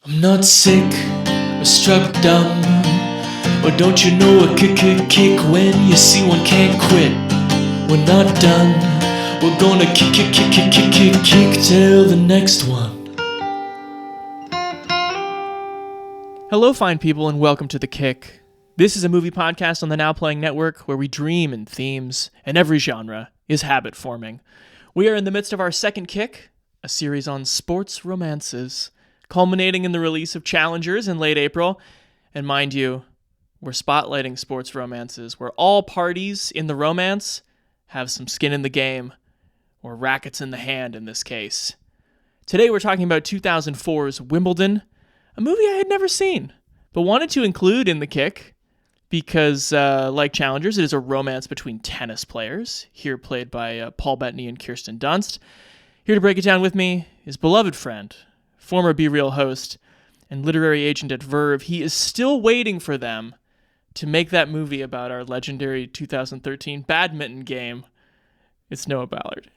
I'm not sick or struck dumb, or don't you know a kick when you see one can't quit. We're not done, we're gonna kick till the next one. Hello fine people and welcome to The Kick. This is a movie podcast on the Now Playing Network where we dream in themes and every genre is habit forming. We are in the midst of our second kick, a series on sports romances, culminating in the release of Challengers in late April. And mind you, we're spotlighting sports romances where all parties in the romance have some skin in the game, or rackets in the hand in this case. Today we're talking about 2004's Wimbledon, a movie I had never seen, but wanted to include in the kick because, like Challengers, it is a romance between tennis players, here played by Paul Bettany and Kirsten Dunst. Here to break it down with me is beloved friend, former Be Real host, and literary agent at Verve. He is still waiting for them to make that movie about our legendary 2013 badminton game. It's Noah Ballard.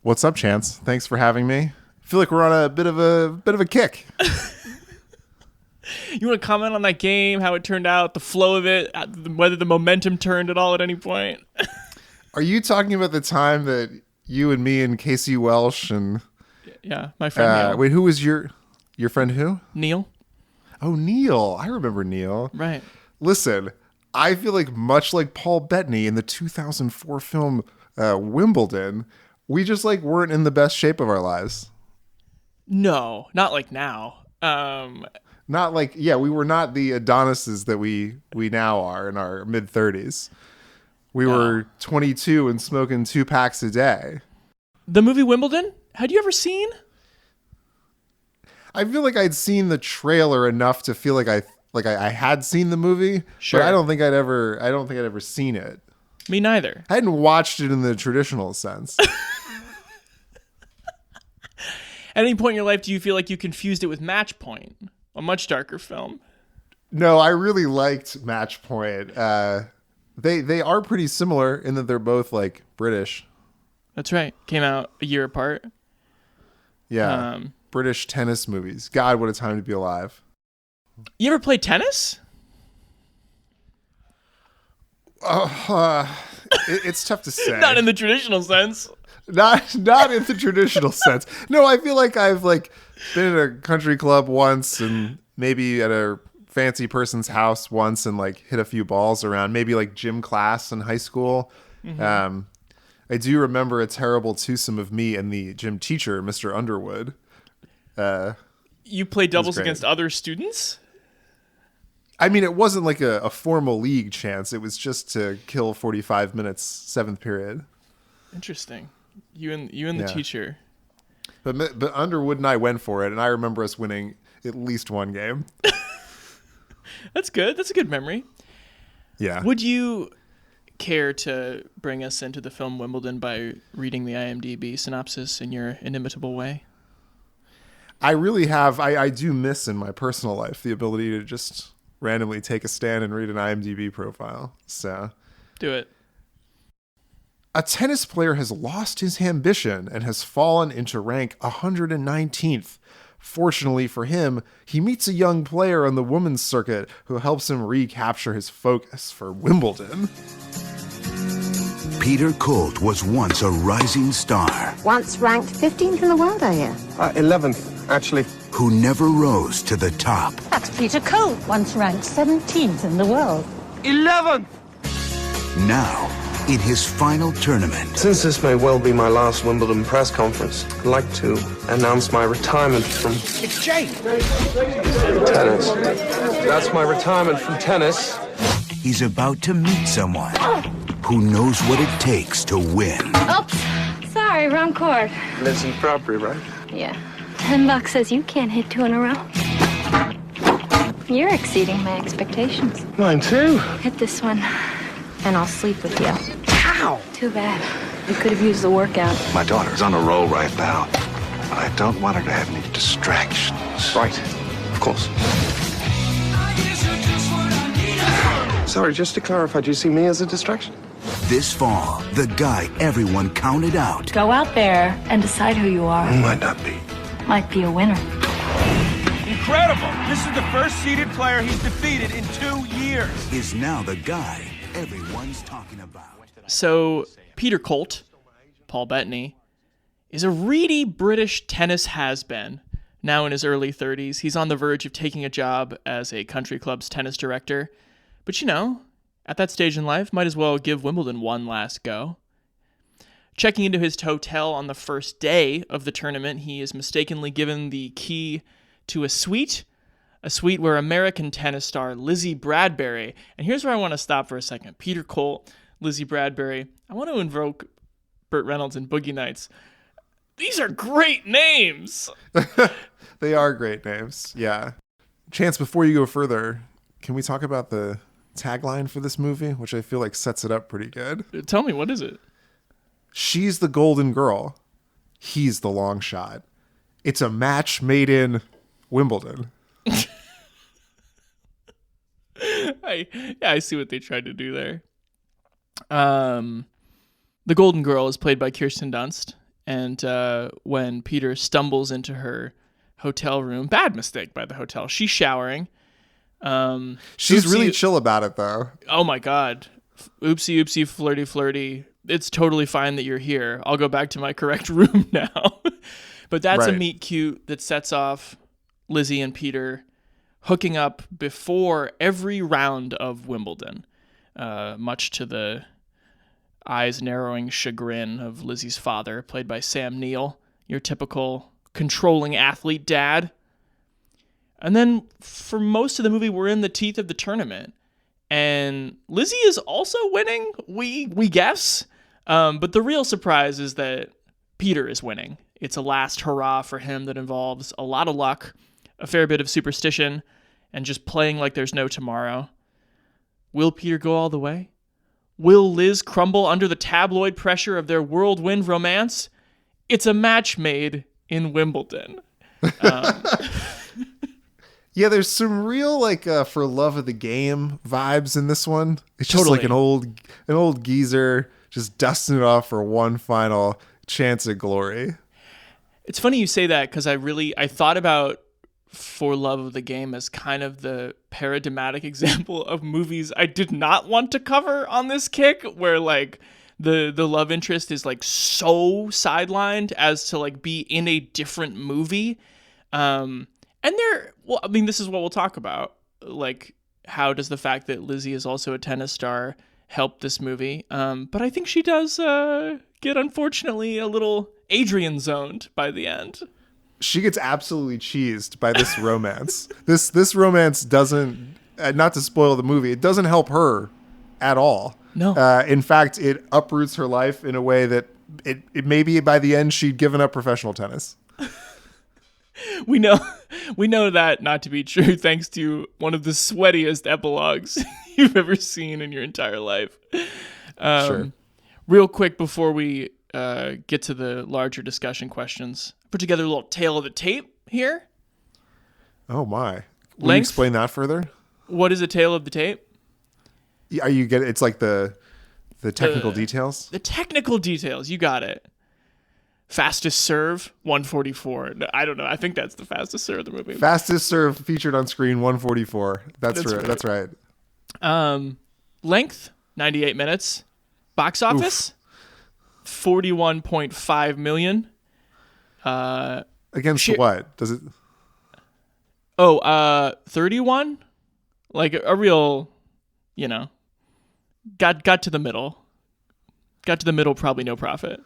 What's up, Chance? Thanks for having me. I feel like we're on a bit of a kick. You want to comment on that game, how it turned out, the flow of it, whether the momentum turned at all at any point? Are you talking about the time that you and me and Casey Welsh and... Yeah, my friend Neil. Wait, who was your friend who? Neil. Oh, Neil. I remember Neil. Right. Listen, I feel like much like Paul Bettany in the 2004 film Wimbledon, we just weren't in the best shape of our lives. No, not like now. Not like, yeah, we were not the Adonises that we now are in our mid-30s. We were 22 and smoking 2 packs a day. The movie Wimbledon? Had you ever seen? I feel like I'd seen the trailer enough to feel like I had seen the movie. Sure. But I don't think I'd ever seen it. Me neither. I hadn't watched it in the traditional sense. At any point in your life, do you feel like you confused it with Match Point, a much darker film? No, I really liked Match Point. They are pretty similar in that they're both British. That's right. Came out a year apart. Yeah. British tennis movies. God, what a time to be alive. You ever played tennis? It's tough to say. Not in the traditional sense. Not in the traditional sense. No, I feel like I've been at a country club once and maybe at a fancy person's house once and hit a few balls around, maybe gym class in high school. Mm-hmm. I do remember a terrible twosome of me and the gym teacher, Mr. Underwood. You played doubles against other students? I mean, it wasn't a formal league, Chance. It was just to kill 45 minutes, 7th period. Interesting. You and the teacher. But Underwood and I went for it, and I remember us winning at least one game. That's good. That's a good memory. Yeah. Would you care to bring us into the film Wimbledon by reading the IMDb synopsis in your inimitable way? I really have. I do miss in my personal life the ability to just randomly take a stand and read an IMDb profile. So, do it. A tennis player has lost his ambition and has fallen into rank 119th. Fortunately for him, he meets a young player on the women's circuit who helps him recapture his focus for Wimbledon. Peter Colt was once a rising star. Once ranked 15th in the world, I hear. 11th, actually. Who never rose to the top. That's Peter Colt, once ranked 17th in the world. 11th! Now, in his final tournament. Since this may well be my last Wimbledon press conference, I'd like to announce my retirement from... It's Jake! Tennis. That's my retirement from tennis. He's about to meet someone who knows what it takes to win. Oops. Sorry, wrong court. Lives in February, right? Yeah. $10 says you can't hit 2 in a row. You're exceeding my expectations. Mine too. Hit this one, and I'll sleep with you. Ow! Too bad. You could have used the workout. My daughter's on a roll right now, but I don't want her to have any distractions. Right. Of course. Sorry, just to clarify, do you see me as a distraction? This fall, the guy everyone counted out. Go out there and decide who you are. Might not be. Might be a winner. incredible. This is the first seeded player he's defeated in 2 years. Is now the guy everyone's talking about. So Peter Colt, Paul Bettany, is a reedy British tennis has-been. Now in his early 30s, he's on the verge of taking a job as a country club's tennis director. But at that stage in life, might as well give Wimbledon one last go. Checking into his hotel on the first day of the tournament, he is mistakenly given the key to a suite where American tennis star Lizzie Bradbury, and here's where I want to stop for a second. Peter Colt, Lizzie Bradbury. I want to invoke Burt Reynolds and Boogie Nights. These are great names. They are great names. Yeah. Chance, before you go further, can we talk about the tagline for this movie, which I feel like sets it up pretty good? Tell me, what is it? She's the golden girl. He's the long shot. It's a match made in Wimbledon. I see what they tried to do there. The golden girl is played by Kirsten Dunst. And when Peter stumbles into her hotel room, bad mistake by the hotel. She's showering. She's really chill about it, though. Oh, my God. Oopsie, oopsie, flirty, flirty. It's totally fine that you're here. I'll go back to my correct room now. But that's a meet cute that sets off Lizzie and Peter hooking up before every round of Wimbledon, much to the eyes-narrowing chagrin of Lizzie's father, played by Sam Neill, your typical controlling athlete dad. And then for most of the movie, we're in the teeth of the tournament. And Lizzie is also winning, we guess. But the real surprise is that Peter is winning. It's a last hurrah for him that involves a lot of luck, a fair bit of superstition, and just playing like there's no tomorrow. Will Peter go all the way? Will Liz crumble under the tabloid pressure of their whirlwind romance? It's a match made in Wimbledon. Yeah, there's some real for love of the game vibes in this one. It's just Totally. like an old geezer just dusting it off for one final chance at glory. It's funny you say that because I thought about For Love of the Game as kind of the paradigmatic example of movies I did not want to cover on this kick, where the love interest is so sidelined as to be in a different movie. And this is what we'll talk about. How does the fact that Lizzie is also a tennis star help this movie? But I think she does get, unfortunately, a little Adrian zoned by the end. She gets absolutely cheesed by this romance. This romance doesn't, not to spoil the movie, it doesn't help her at all. No. In fact, it uproots her life in a way that it maybe by the end she'd given up professional tennis. We know that not to be true thanks to one of the sweatiest epilogues you've ever seen in your entire life. Sure. Real quick before we get to the larger discussion questions, put together a little tale of the tape here. Oh my! Will you explain that further? What is a tale of the tape? Are you get? It's like the technical details. The technical details. You got it. Fastest serve, 144. I don't know. I think that's the fastest serve of the movie. Fastest serve featured on screen, 144. That's right. That's right. Length, 98 minutes. Box office, 41.5 million. Against what? Does it? 31? A real, got to the middle. Got to the middle, probably no profit.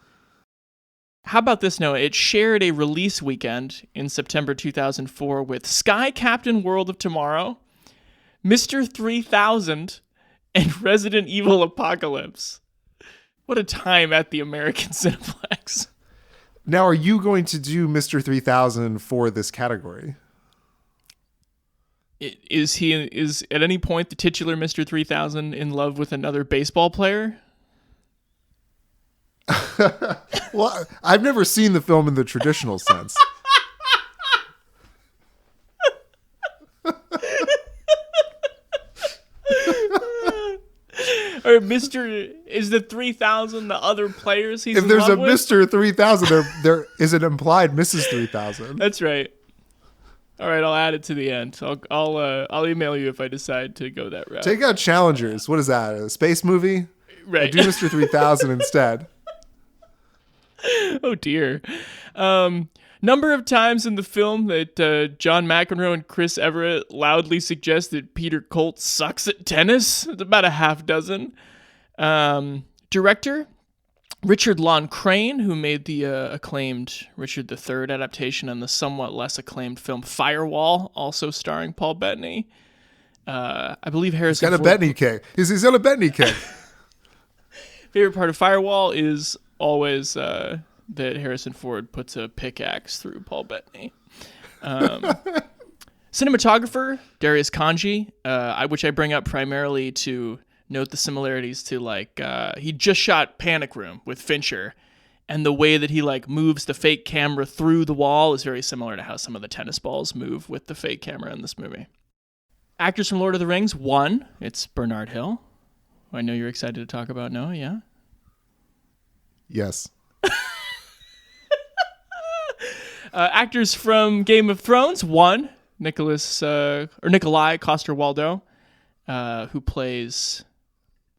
How about this, Noah? It shared a release weekend in September 2004 with Sky Captain World of Tomorrow, Mr. 3000, and Resident Evil Apocalypse. What a time at the American Cineplex. Now, are you going to do Mr. 3000 for this category? Is at any point the titular Mr. 3000 in love with another baseball player? Well, I've never seen the film in the traditional sense. Or is the 3000 the other players he's if in there's love a with? Mr. 3000, there is an implied Mrs. 3000. That's right. All right, I'll add it to the end. I'll email you if I decide to go that route. Take out Challengers. What is that? A space movie? Right. Do Mr. 3000 instead. Oh dear. Number of times in the film that John McEnroe and Chris Everett loudly suggest that Peter Colt sucks at tennis. It's about a half dozen. Director Richard Lon Crane, who made the acclaimed Richard III adaptation and the somewhat less acclaimed film Firewall, also starring Paul Bettany. I believe Harrison He's got a Ford... Bettany kick. He's got a Bettany kick. Favorite part of Firewall is always that Harrison Ford puts a pickaxe through Paul Bettany. Cinematographer Darius Kanji, which I bring up primarily to note the similarities to he just shot Panic Room with Fincher, and the way that he moves the fake camera through the wall is very similar to how some of the tennis balls move with the fake camera in this movie. Actors from Lord of the Rings, one, it's Bernard Hill, who I know you're excited to talk about, Noah, yeah? Yes. Actors from Game of Thrones, one, Nikolai Coster-Waldau, who plays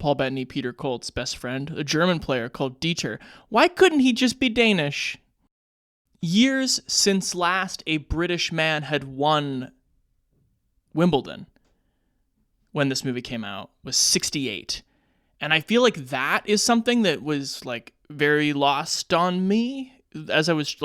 Paul Bettany, Peter Colt's best friend, a German player called Dieter. Why couldn't he just be Danish? Years since last a British man had won Wimbledon when this movie came out was 68. And I feel like that is something that was very lost on me as I was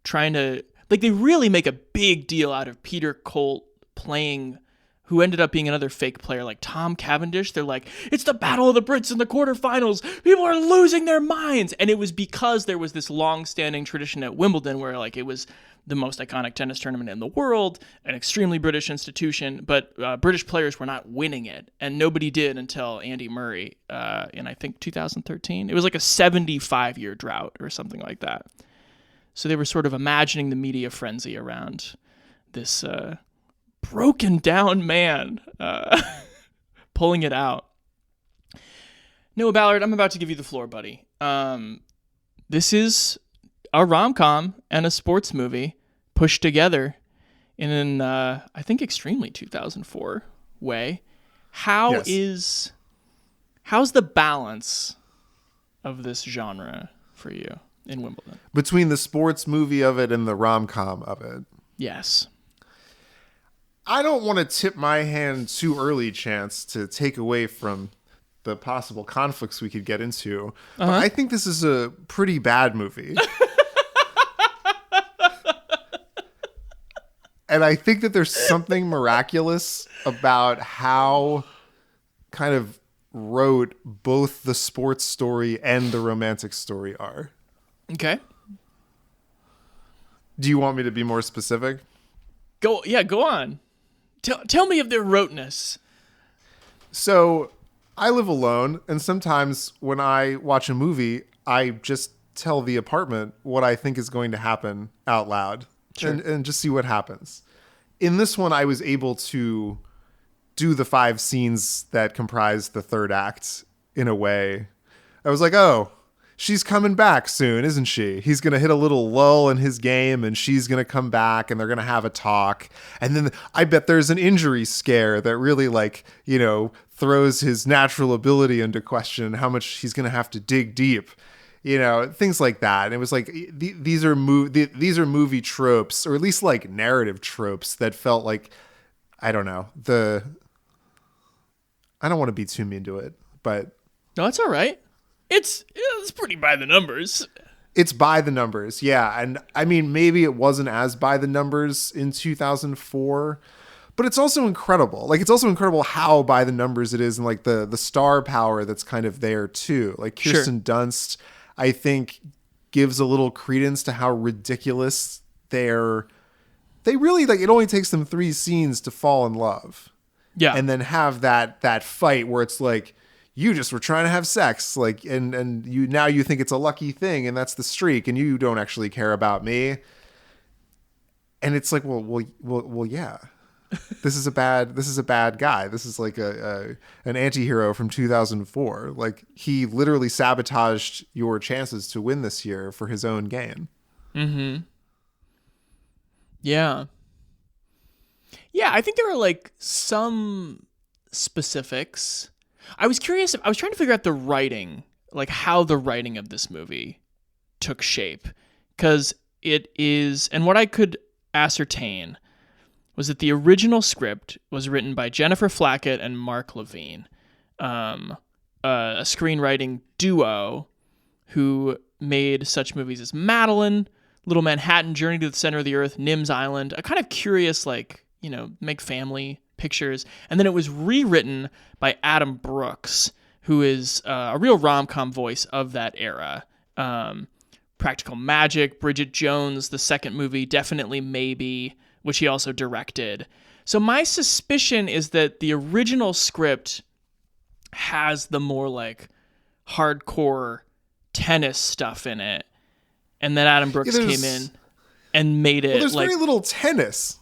trying to they really make a big deal out of Peter Colt playing who ended up being another fake player like Tom Cavendish. They're like, it's the Battle of the Brits in the quarterfinals. People are losing their minds. And it was because there was this long-standing tradition at Wimbledon where it was the most iconic tennis tournament in the world, an extremely British institution, but British players were not winning it. And nobody did until Andy Murray in, I think, 2013. It was like a 75-year drought or something like that. So they were sort of imagining the media frenzy around this broken down man pulling it out. Noah Ballard, I'm about to give you the floor, buddy. This is a rom-com and a sports movie pushed together in an, I think, extremely 2004 way. How's the balance of this genre for you in Wimbledon? Between the sports movie of it and the rom-com of it. Yes. I don't want to tip my hand too early, Chance, to take away from the possible conflicts we could get into. But I think this is a pretty bad movie. And I think that there's something miraculous about how kind of rote both the sports story and the romantic story are. Okay. Do you want me to be more specific? Go on. Tell me of their roteness. So I live alone, and sometimes when I watch a movie, I just tell the apartment what I think is going to happen out loud. Sure. And just see what happens. In this one, I was able to do the 5 scenes that comprise the third act in a way. I was like, oh, she's coming back soon, isn't she? He's going to hit a little lull in his game and she's going to come back and they're going to have a talk. And then I bet there's an injury scare that really throws his natural ability into question, how much he's going to have to dig deep. Things like that. And it was like, these are movie tropes, or at least narrative tropes that felt like, I don't know, I don't want to be too mean to it, but no, it's all right. It's pretty by the numbers. It's by the numbers. Yeah. And I mean, maybe it wasn't as by the numbers in 2004, but it's also incredible. It's also incredible how by the numbers it is, and the star power that's kind of there too. Kirsten Dunst, I think, gives a little credence to how ridiculous they really it only takes them 3 scenes to fall in love. Yeah. And then have that fight where it's you just were trying to have sex, and you think it's a lucky thing, and that's the streak, and you don't actually care about me. And it's well, yeah. This is a bad guy. This is an anti-hero from 2004. He literally sabotaged your chances to win this year for his own gain. Mm-hmm. Yeah. Yeah, I think there are like some specifics. I was curious. I was trying to figure out the writing, like how the writing of this movie took shape, because it is, and what I could ascertain was that the original script was written by Jennifer Flackett and Mark Levine, a screenwriting duo who made such movies as Madeline, Little Manhattan, Journey to the Center of the Earth, Nim's Island, a kind of curious, like, you know, make family pictures. And then it was rewritten by Adam Brooks, who is a real rom-com voice of that era. Practical Magic, Bridget Jones, the second movie, Definitely Maybe, which he also directed. So my suspicion is that the original script has the more like hardcore tennis stuff in it, and then Adam Brooks came in and made it. Well, there's like, very little tennis.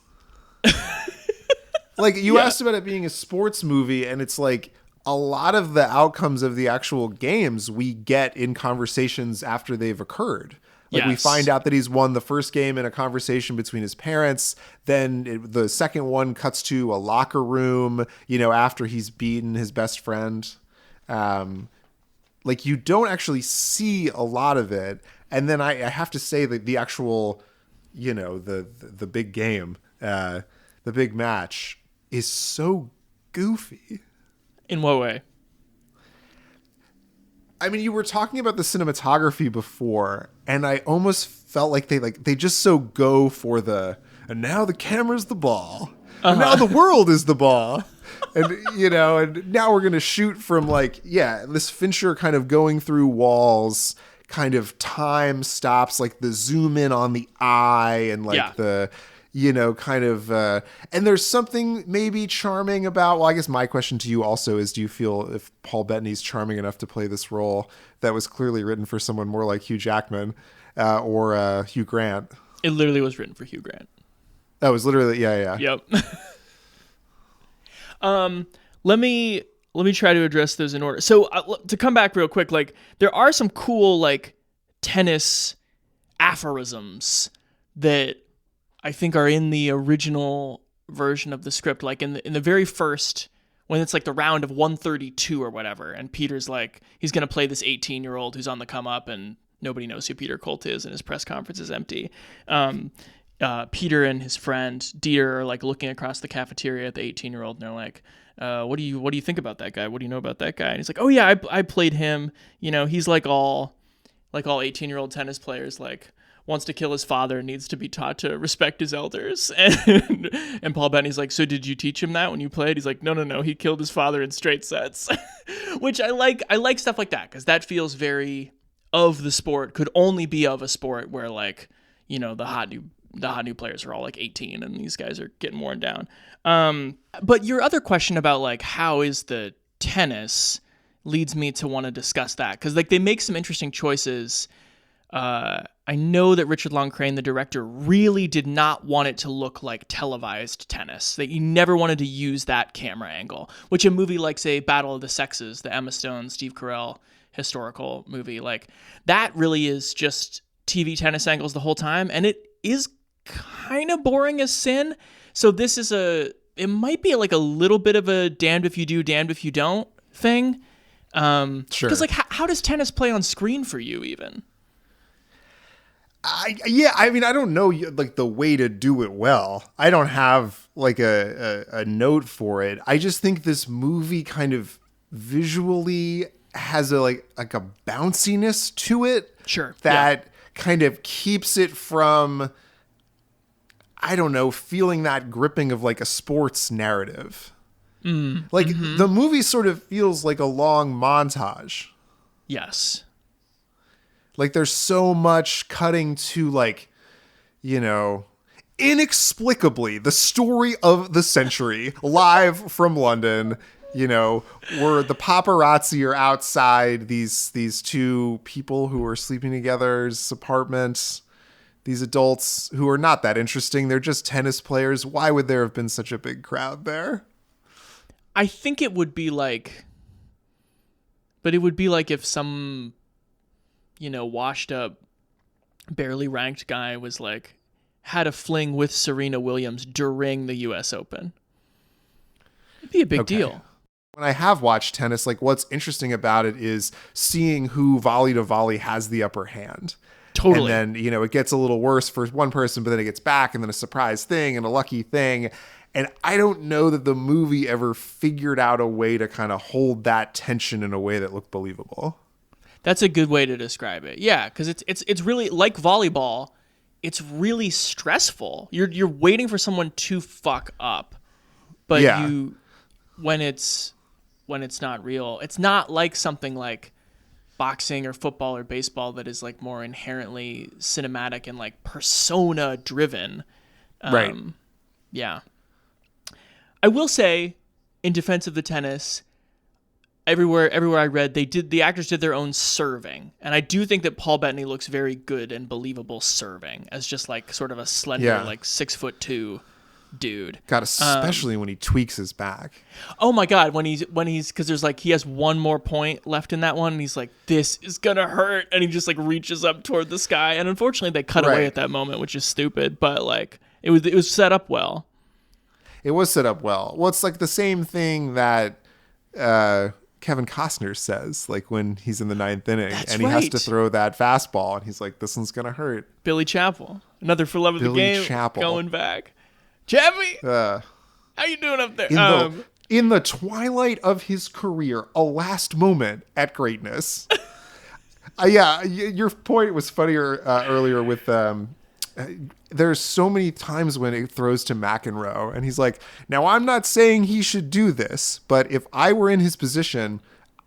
Like you asked about it being a sports movie, and it's like a lot of the outcomes of the actual games we get in conversations after they've occurred. Like we find out that he's won the first game in a conversation between his parents. Then the second one cuts to a locker room, you know, after he's beaten his best friend. Like you don't actually see a lot of it. And then I have to say that the actual, you know, the big game, the big match is so goofy. In what way? I mean, you were talking about the cinematography before, and I almost felt like they just so go for and now the camera's the ball, and now the world is the ball, and you know, and now we're gonna shoot from this Fincher kind of going through walls, kind of time stops, like the zoom in on the eye, and the. You know, kind of, and there's something maybe charming about, well, I guess my question to you also is, do you feel if Paul Bettany's charming enough to play this role that was clearly written for someone more like Hugh Jackman or Hugh Grant? It literally was written for Hugh Grant. That was literally, yeah. Yep. Let me try to address those in order. So to come back real quick, like there are some cool like tennis aphorisms that I think are in the original version of the script, like in the very first, when it's like the round of 132 or whatever, and Peter's like, he's going to play this 18-year-old who's on the come up, and nobody knows who Peter Colt is, and his press conference is empty. Peter and his friend Dieter are like looking across the cafeteria at the 18-year-old, and they're like, what do you think about that guy? What do you know about that guy? And he's like, oh yeah, I played him. You know, he's like all 18-year-old tennis players, wants to kill his father and needs to be taught to respect his elders. And Paul Bettany's like, so did you teach him that when you played? He's like, no, he killed his father in straight sets. Which I like stuff like that, because that feels very of the sport, could only be of a sport where like, you know, the hot new players are all like 18 and these guys are getting worn down. But your other question about like, how is the tennis, leads me to want to discuss that. Cause like they make some interesting choices. I know that Richard Long Crane, the director, really did not want it to look like televised tennis. That he never wanted to use that camera angle, which a movie like, say, Battle of the Sexes, the Emma Stone, Steve Carell historical movie, like that really is just TV tennis angles the whole time. And it is kind of boring as sin. So this is it might be like a little bit of a damned if you do, damned if you don't thing. Sure. Because like, how does tennis play on screen for you even? I mean, I don't know like the way to do it well. I don't have like a note for it. I just think this movie kind of visually has a bounciness to it. Sure. That kind of keeps it from, I don't know, feeling that gripping of like a sports narrative. The movie sort of feels like a long montage. Yes. Like there's so much cutting to like, you know, inexplicably the story of the century live from London, you know, where the paparazzi are outside these two people who are sleeping together's apartments, these adults who are not that interesting. They're just tennis players. Why would there have been such a big crowd there? I think it would be like, but it would be like if some, you know, washed up, barely ranked guy was like had a fling with Serena Williams during the U.S. Open. It'd be a big deal. When I have watched tennis, like what's interesting about it is seeing who volley to volley has the upper hand. Totally. And then, it gets a little worse for one person, but then it gets back and then a surprise thing and a lucky thing. And I don't know that the movie ever figured out a way to kind of hold that tension in a way that looked believable. That's a good way to describe it. Yeah, because it's really like volleyball. It's really stressful. You're waiting for someone to fuck up, but when it's not real, it's not like something like boxing or football or baseball that is like more inherently cinematic and like persona driven. Right. Yeah. I will say, in defense of the tennis, everywhere I read, the actors did their own serving, and I do think that Paul Bettany looks very good and believable serving as just like sort of a slender, like 6'2" dude. God, especially when he tweaks his back. Oh my God, when he's because there's like he has one more point left in that one, and he's like, this is gonna hurt, and he just like reaches up toward the sky, and unfortunately they cut away at that moment, which is stupid, but like it was set up well. It was set up well. Well, it's like the same thing that Kevin Costner says, like when he's in the ninth inning and he has to throw that fastball, and he's like, this one's gonna hurt. Billy Chappell, another for love of the game, going back. Chappie, how you doing up there? In the twilight of his career, a last moment at greatness. Your point was funnier earlier with there's so many times when it throws to McEnroe, and he's like, now I'm not saying he should do this, but if I were in his position,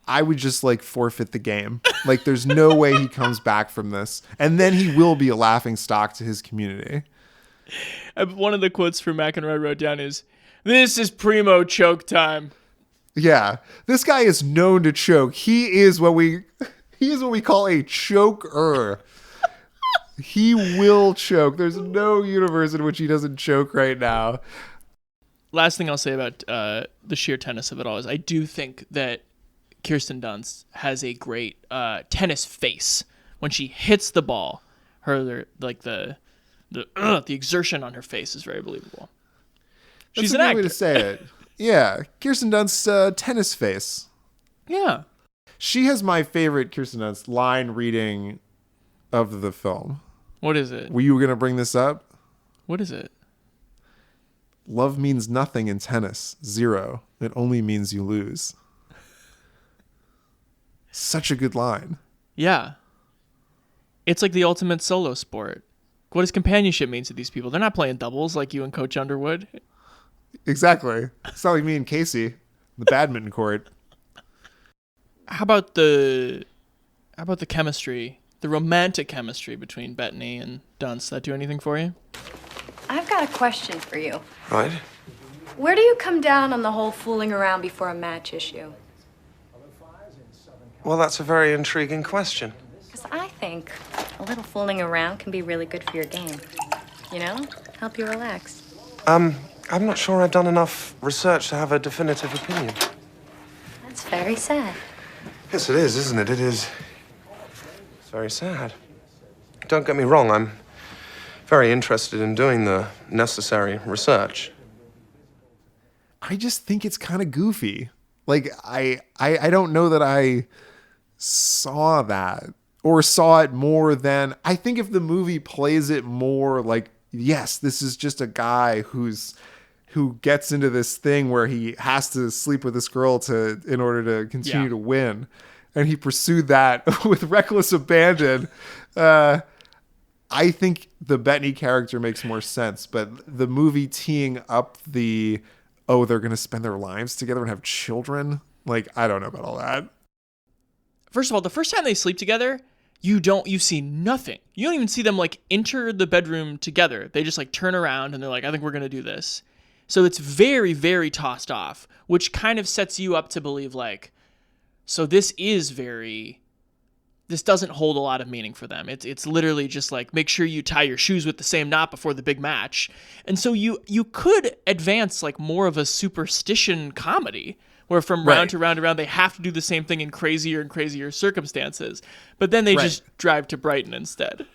I would just like forfeit the game. Like there's no way he comes back from this. And then he will be a laughing stock to his community. One of the quotes from McEnroe I wrote down is, "This is primo choke time." Yeah, this guy is known to choke. He is what we call a choker. He will choke. There's no universe in which he doesn't choke right now. Last thing I'll say about the sheer tennis of it all is I do think that Kirsten Dunst has a great tennis face when she hits the ball. The exertion on her face is very believable. She's an actor. Way to say it. Yeah, Kirsten Dunst's tennis face. Yeah. She has my favorite Kirsten Dunst line reading of the film. What is it? Were you going to bring this up? What is it? Love means nothing in tennis. 0. It only means you lose. Such a good line. Yeah. It's like the ultimate solo sport. What does companionship mean to these people? They're not playing doubles like you and Coach Underwood. Exactly. It's not like me and Casey, the badminton court. How about the chemistry, the romantic chemistry between Bettany and Dunst? That do anything for you? I've got a question for you. Right? Where do you come down on the whole fooling around before a match issue? Well, that's a very intriguing question. Because I think a little fooling around can be really good for your game. You know? Help you relax. I'm not sure I've done enough research to have a definitive opinion. That's very sad. Yes, it is, isn't it? It is. It's very sad. Don't get me wrong, I'm very interested in doing the necessary research. I just think it's kind of goofy. Like, I don't know that I saw that or saw it more than... I think if the movie plays it more like, yes, this is just a guy who gets into this thing where he has to sleep with this girl in order to continue to win. And he pursued that with reckless abandon. I think the Bettany character makes more sense, but the movie teeing up they're going to spend their lives together and have children. Like, I don't know about all that. First of all, the first time they sleep together, you see nothing. You don't even see them like enter the bedroom together. They just like turn around and they're like, I think we're going to do this. So it's very, very tossed off, which kind of sets you up to believe like, so this doesn't hold a lot of meaning for them. It's literally just like, make sure you tie your shoes with the same knot before the big match. And so you could advance like more of a superstition comedy where from round to round to round, they have to do the same thing in crazier and crazier circumstances. But then they just drive to Brighton instead.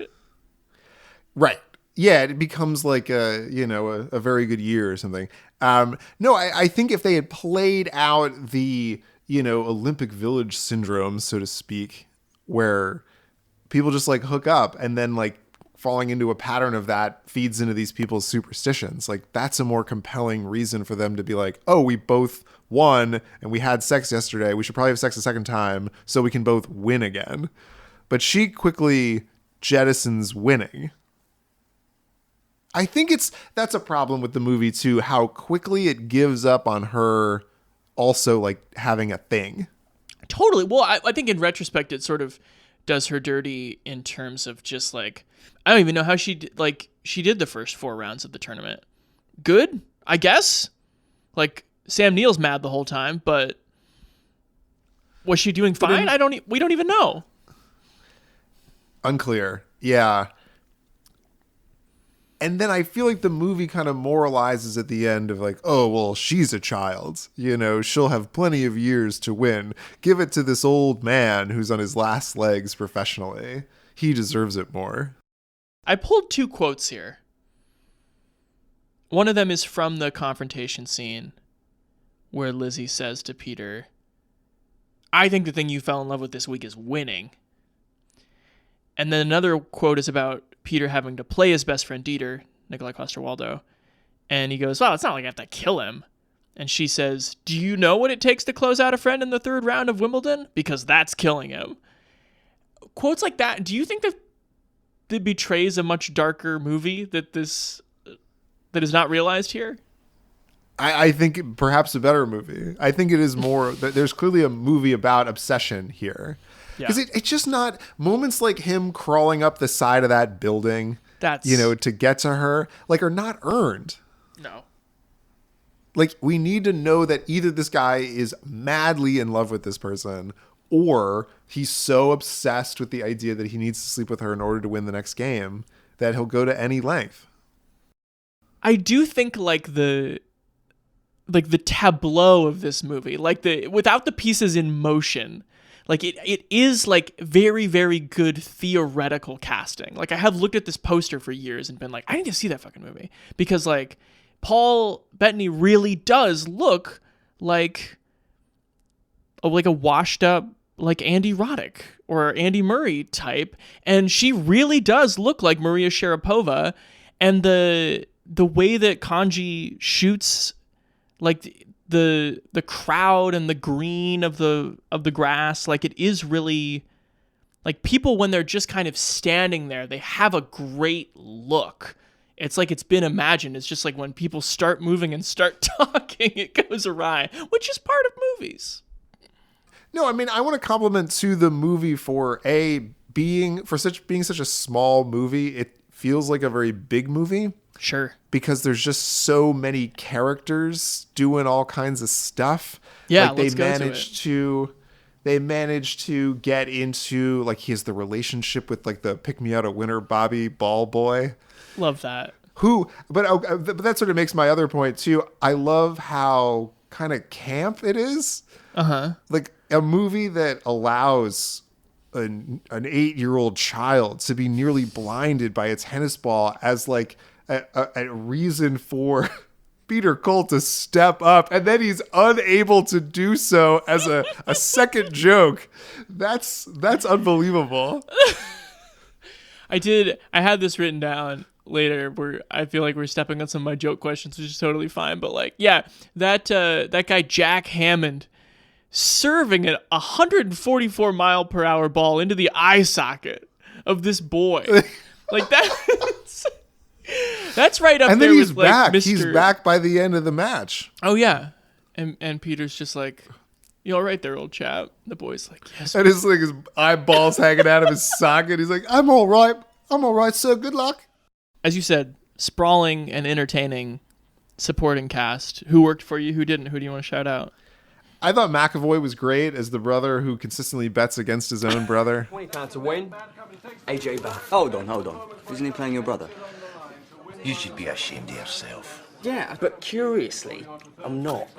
Right. Yeah, it becomes like a very good year or something. No, I think if they had played out the, Olympic Village syndrome, so to speak, where people just like hook up and then like falling into a pattern of that feeds into these people's superstitions. Like that's a more compelling reason for them to be like, oh, we both won and we had sex yesterday. We should probably have sex a second time so we can both win again. But she quickly jettisons winning. I think that's a problem with the movie too, how quickly it gives up on her also like having a thing. Totally. Well, I think in retrospect, it sort of does her dirty in terms of just like, I don't even know how she did the first 4 rounds of the tournament. Good, I guess. Like Sam Neill's mad the whole time, but was she doing fine? We don't even know. Unclear. Yeah. And then I feel like the movie kind of moralizes at the end of like, oh, well, she's a child. She'll have plenty of years to win. Give it to this old man who's on his last legs professionally. He deserves it more. I pulled 2 quotes here. One of them is from the confrontation scene where Lizzie says to Peter, I think the thing you fell in love with this week is winning. And then another quote is about Peter having to play his best friend Dieter, Nikolai Coster-Waldau. And he goes, well, it's not like I have to kill him. And she says, do you know what it takes to close out a friend in the 3rd round of Wimbledon? Because that's killing him. Quotes like that, do you think that betrays a much darker movie that is not realized here? I think perhaps a better movie. I think it is more, there's clearly a movie about obsession here. Because it's just not moments like him crawling up the side of that building, to get to her, like are not earned. No. Like we need to know that either this guy is madly in love with this person or he's so obsessed with the idea that he needs to sleep with her in order to win the next game that he'll go to any length. I do think like the tableau of this movie, like without the pieces in motion, like it is like very, very good theoretical casting. Like I have looked at this poster for years and been like, I need to see that fucking movie because like Paul Bettany really does look like a washed up like Andy Roddick or Andy Murray type, and she really does look like Maria Sharapova, and the way that Kanji shoots like the crowd and the green of the grass, like it is really like people when they're just kind of standing there, they have a great look. It's like it's been imagined. It's just like when people start moving and start talking, it goes awry, which is part of movies. No, I mean, I want to compliment to the movie for being such a small movie. It feels like a very big movie. Sure. Because there's just so many characters doing all kinds of stuff. Yeah, like they managed to get into like he has the relationship with like the pick me out a winner Bobby Ball boy. Love that. But that sort of makes my other point too. I love how kind of camp it is. Uh-huh. Like a movie that allows an 8-year-old child to be nearly blinded by a tennis ball as like a reason for Peter Cole to step up, and then he's unable to do so as a second joke. That's unbelievable. I had this written down later where I feel like we're stepping on some of my joke questions, which is totally fine. But like, yeah, that guy Jack Hammond serving a 144 mile per hour ball into the eye socket of this boy, like that. That's right up and there then he's with back. like Mr. He's back by the end of the match. Oh yeah, and Peter's just like, "You all right there, old chap?" The boy's like, "Yes." And his eyeballs hanging out of his socket. He's like, "I'm all right, sir. Good luck." As you said, sprawling and entertaining supporting cast. Who worked for you? Who didn't? Who do you want to shout out? I thought McAvoy was great as the brother who consistently bets against his own brother. £20 to win. AJ Bath. Hold on. Isn't he playing your brother? You should be ashamed of yourself. Yeah, but curiously, I'm not.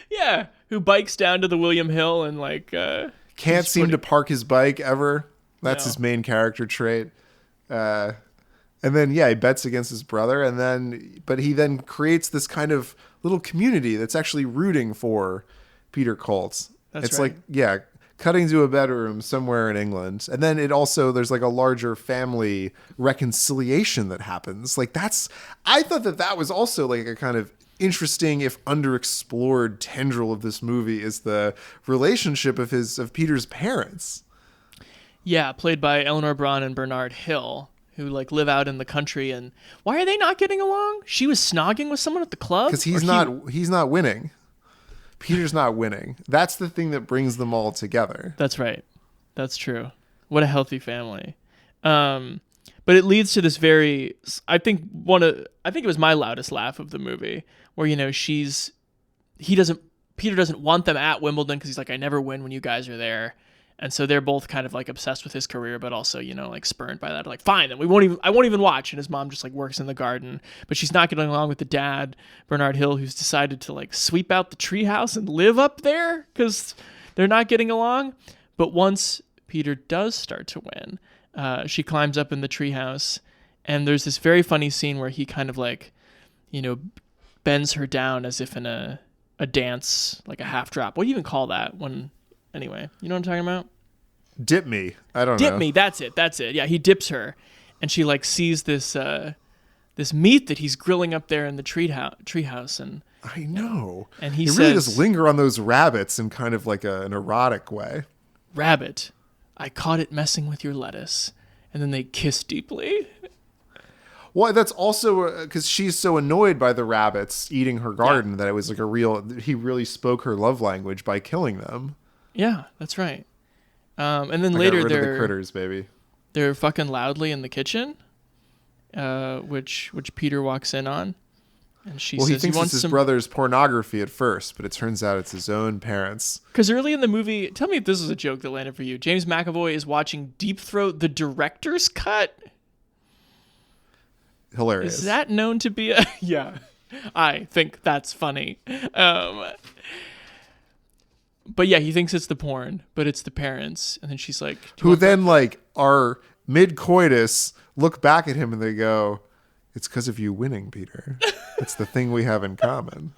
Yeah, who bikes down to the William Hill and like can't seem to park his bike ever. That's No. his main character trait. And then, he bets against his brother. But he then creates this kind of little community that's actually rooting for Peter Colt. It's right. like, cutting to a bedroom somewhere in England. And then there's like a larger family reconciliation that happens. Like I thought that was also like a kind of interesting, if underexplored tendril of this movie is the relationship of Peter's parents. Yeah, played by Eleanor Braun and Bernard Hill, who like live out in the country. And why are they not getting along? She was snogging with someone at the club? Because he's not winning. Peter's not winning. That's the thing that brings them all together. That's right. That's true. What a healthy family. But it leads to this I think it was my loudest laugh of the movie, where Peter doesn't want them at Wimbledon because he's like, I never win when you guys are there. And so they're both kind of like obsessed with his career, but also, like spurned by that. Like, fine, then I won't even watch. And his mom just like works in the garden, but she's not getting along with the dad, Bernard Hill, who's decided to like sweep out the treehouse and live up there because they're not getting along. But once Peter does start to win, she climbs up in the treehouse, and there's this very funny scene where he kind of like, bends her down as if in a dance, like a half drop. What do you even call that when? Anyway, you know what I'm talking about? Dip me. I don't know. Dip me. That's it. Yeah, he dips her, and she like sees this meat that he's grilling up there in the treehouse, and I know. And he really does linger on those rabbits in kind of like an erotic way. Rabbit, I caught it messing with your lettuce, and then they kiss deeply. Well, that's also because she's so annoyed by the rabbits eating her garden that it was like he really spoke her love language by killing them. Yeah, that's right. And then later they're the critters, baby. They're fucking loudly in the kitchen, which Peter walks in on, and she says he thinks he wants it's his brother's pornography at first, but it turns out it's his own parents. Because early in the movie, tell me if this is a joke that landed for you. James McAvoy is watching Deep Throat, the director's cut. Hilarious. Is that known to be a... Yeah, I think that's funny. But yeah, he thinks it's the porn, but it's the parents. And then she's like... Who then, like, are mid-coitus, look back at him and they go, it's because of you winning, Peter. It's the thing we have in common.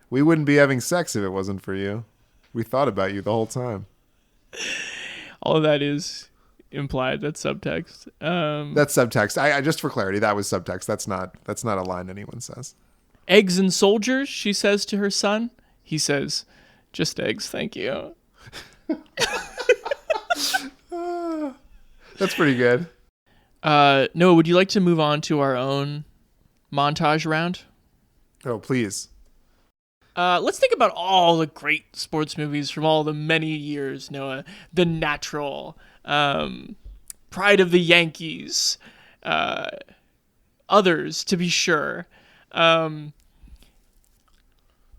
We wouldn't be having sex if it wasn't for you. We thought about you the whole time. All of that is implied. That's subtext. That's subtext. I just for clarity, that was subtext. That's not a line anyone says. Eggs and soldiers, she says to her son. He says... Just eggs, thank you. That's pretty good. Noah, would you like to move on to our own montage round? Oh, please. Let's think about all the great sports movies from all the many years, Noah. The Natural, Pride of the Yankees, others, to be sure.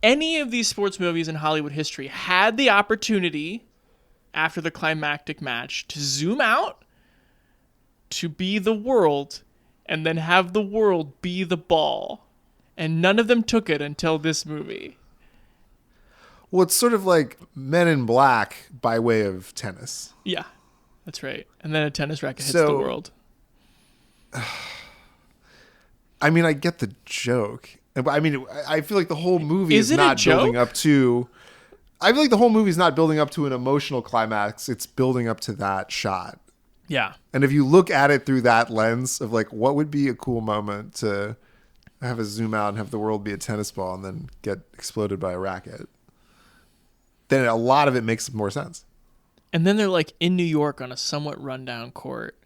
Any of these sports movies in Hollywood history had the opportunity after the climactic match to zoom out, to be the world, and then have the world be the ball. And none of them took it until this movie. Well, it's sort of like Men in Black by way of tennis. Yeah, that's right. And then a tennis racket hits the world. I mean, I get the joke. I mean, I feel like the whole movie is not building up to... I feel like the whole movie is not building up to an emotional climax. It's building up to that shot. Yeah. And if you look at it through that lens of like, what would be a cool moment to have a zoom out and have the world be a tennis ball and then get exploded by a racket, then a lot of it makes more sense. And then they're like in New York on a somewhat rundown court.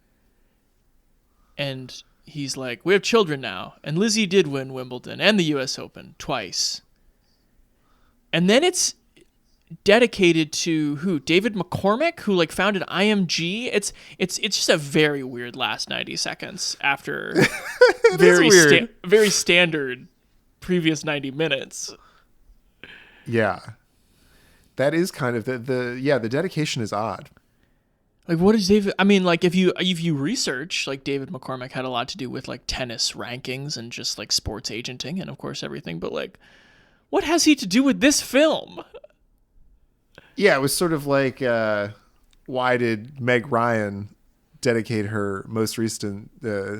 And he's like, we have children now. And Lizzie did win Wimbledon and the US Open twice. And then it's dedicated to who? David McCormick, who like founded IMG. It's just a very weird last 90 seconds after very standard previous 90 minutes. Yeah. That is kind of the dedication is odd. Like, what is David? I mean, like, if you research, like, David McCormick had a lot to do with like tennis rankings and just like sports agenting and of course everything. But like, what has he to do with this film? Yeah, it was sort of like, why did Meg Ryan dedicate her most recent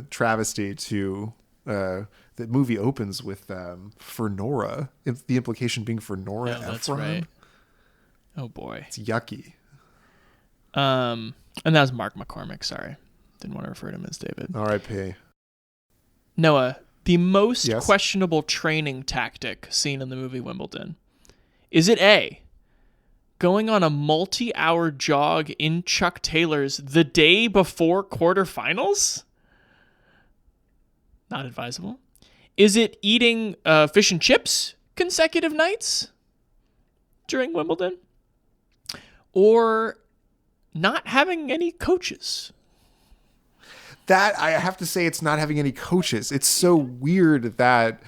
travesty to the movie opens with Fernora. The implication being Fernora Ephron. That's right. Oh boy, it's yucky. And that was Mark McCormick. Sorry, didn't want to refer to him as David. R.I.P. Noah, the most questionable training tactic seen in the movie Wimbledon. Is it A, going on a multi-hour jog in Chuck Taylor's the day before quarterfinals? Not advisable. Is it eating fish and chips consecutive nights during Wimbledon? Or not having any coaches? That, I have to say, it's not having any coaches. It's so weird that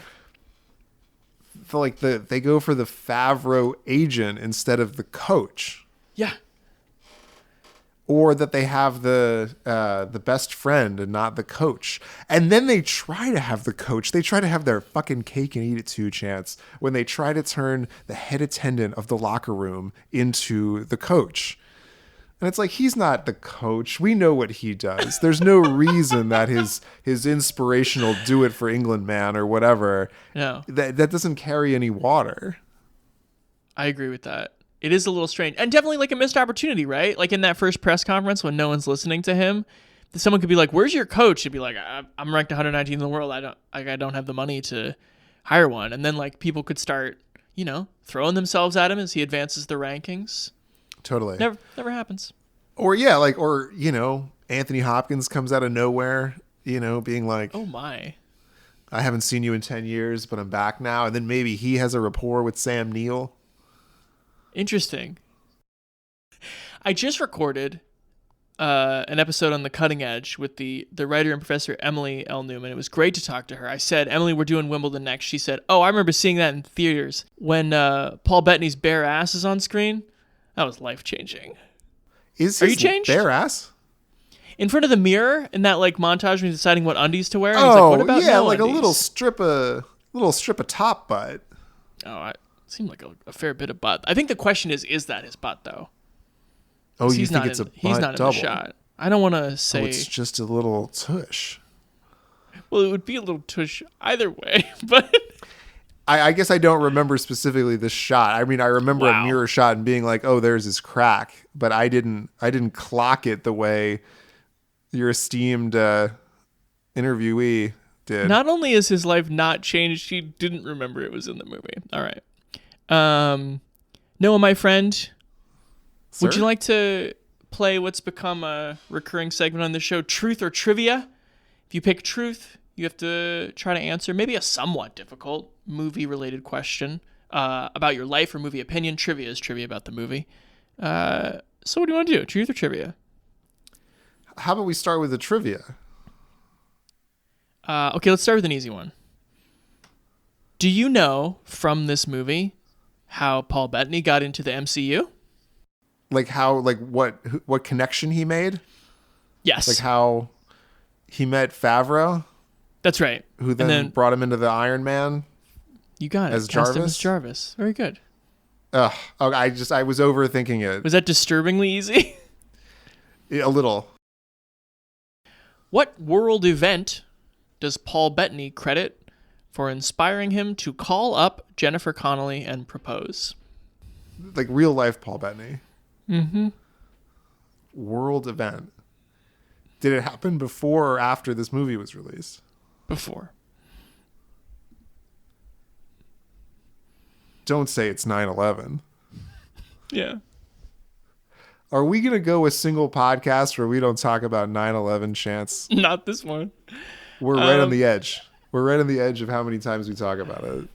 they go for the Favreau agent instead of the coach. Yeah. Or that they have the best friend and not the coach. And then they try to have the coach. They try to have their fucking cake and eat it too chance when they try to turn the head attendant of the locker room into the coach. And it's like, he's not the coach. We know what he does. There's no reason that his inspirational do it for England man or whatever, that doesn't carry any water. I agree with that. It is a little strange, and definitely like a missed opportunity, right? Like in that first press conference when no one's listening to him, someone could be like, "Where's your coach?" He'd be like, "I'm ranked 119th in the world. I don't have the money to hire one." And then like people could start, throwing themselves at him as he advances the rankings. Totally. Never happens. Or Anthony Hopkins comes out of nowhere, being like, "Oh my, I haven't seen you in 10 years, but I'm back now." And then maybe he has a rapport with Sam Neill. Interesting. I just recorded an episode on The Cutting Edge with the writer and professor Emily L. Newman. It was great to talk to her. I said, "Emily, we're doing Wimbledon next." She said, "Oh, I remember seeing that in theaters when Paul Bettany's bare ass is on screen. That was life-changing." Are you changed? Bare ass? In front of the mirror in that like montage when he's deciding what undies to wear. And he's like, what about yeah, no like undies? a little strip of top butt. Oh, it seemed like a fair bit of butt. I think the question is that his butt though? Oh, you think it's a butt he's not double? In the shot. I don't want to say. Oh, it's just a little tush. Well, it would be a little tush either way, but. I guess I don't remember specifically this shot. I mean, I remember a mirror shot and being like, "Oh, there's his crack," but I didn't clock it the way your esteemed interviewee did. Not only is his life not changed, he didn't remember it was in the movie. All right. Noah, my friend, Sir? Would you like to play what's become a recurring segment on the show, Truth or Trivia? If you pick truth, you have to try to answer maybe a somewhat difficult movie-related question about your life or movie opinion. Trivia is trivia about the movie. So what do you want to do, truth or trivia? How about we start with the trivia? Okay, let's start with an easy one. Do you know from this movie how Paul Bettany got into the MCU? Like how, like what connection he made? Yes. Like how he met Favreau? That's right. Who then brought him into the Iron Man? You got it. As Cast him Jarvis? as Jarvis. Very good. I was overthinking it. Was that disturbingly easy? A little. What world event does Paul Bettany credit for inspiring him to call up Jennifer Connelly and propose? Like real life Paul Bettany. Mm-hmm. World event. Did it happen before or after this movie was released? Before. Don't say it's 9/11. Yeah. Are we going to go a single podcast where we don't talk about 9/11 chance? Not this one. We're right on the edge. We're right on the edge of how many times we talk about it.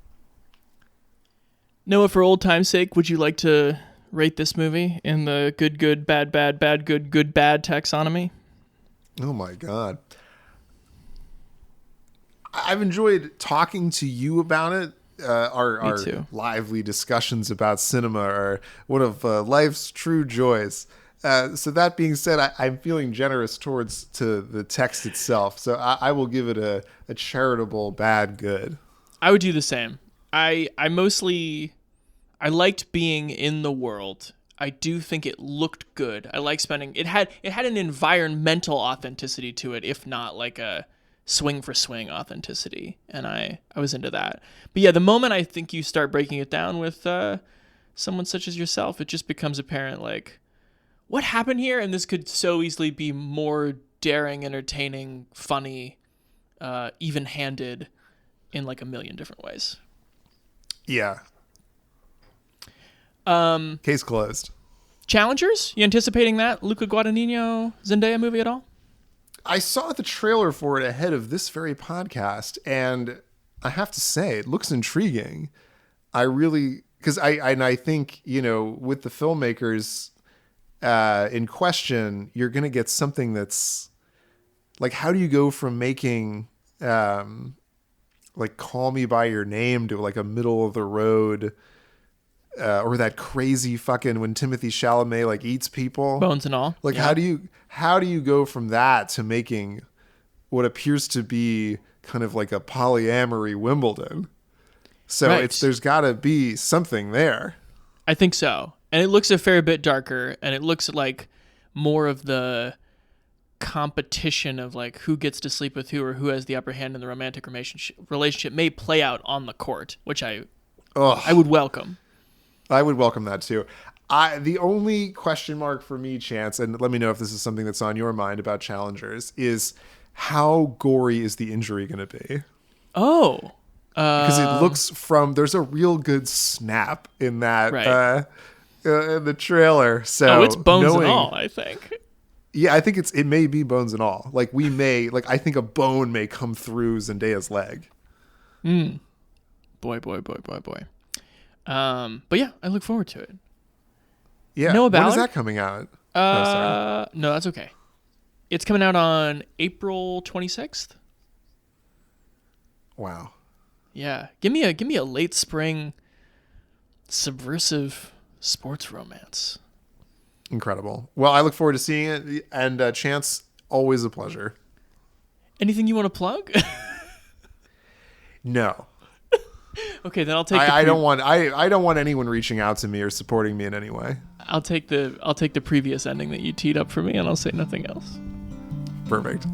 Noah, for old time's sake, would you like to rate this movie in the good, good, bad, bad, bad, good, good, bad taxonomy? Oh my God. I've enjoyed talking to you about it. Our lively discussions about cinema are one of life's true joys. So that being said, I'm feeling generous to the text itself. So I will give it a charitable bad good. I would do the same. I liked being in the world. I do think it looked good. I like spending it had an environmental authenticity to it, if not like a swing for swing authenticity, and I was into that. But yeah, the moment I think you start breaking it down with someone such as yourself, it just becomes apparent like what happened here, and this could so easily be more daring, entertaining, funny, even-handed in like a million different ways. Yeah. Case closed. Challengers? You anticipating that Luca Guadagnino Zendaya movie at all? I saw the trailer for it ahead of this very podcast, and I have to say, it looks intriguing. Because I think, with the filmmakers in question, you're going to get something that's like, how do you go from making like Call Me By Your Name to like a middle of the road, or that crazy fucking when Timothy Chalamet like eats people, bones and all. Like, yeah. how do you go from that to making what appears to be kind of like a polyamory Wimbledon? So right. There's got to be something there. I think so, and it looks a fair bit darker, and it looks like more of the competition of like who gets to sleep with who or who has the upper hand in the romantic relationship may play out on the court, which I would welcome. I would welcome that too. The only question mark for me, Chance, and let me know if this is something that's on your mind about Challengers, is how gory is the injury going to be? Oh. Because it looks there's a real good snap in that, right. In the trailer. So it's bones and all, I think. Yeah, I think it may be bones and all. Like I think a bone may come through Zendaya's leg. Boy. But yeah, I look forward to it. Yeah. Noah Ballard? When is that coming out? No, that's okay. It's coming out on April 26th. Wow. Yeah. Give me a late spring subversive sports romance. Incredible. Well, I look forward to seeing it, and Chance, always a pleasure. Anything you want to plug? No. Okay, then I'll take. I don't want anyone reaching out to me or supporting me in any way. I'll take the previous ending that you teed up for me, and I'll say nothing else. Perfect.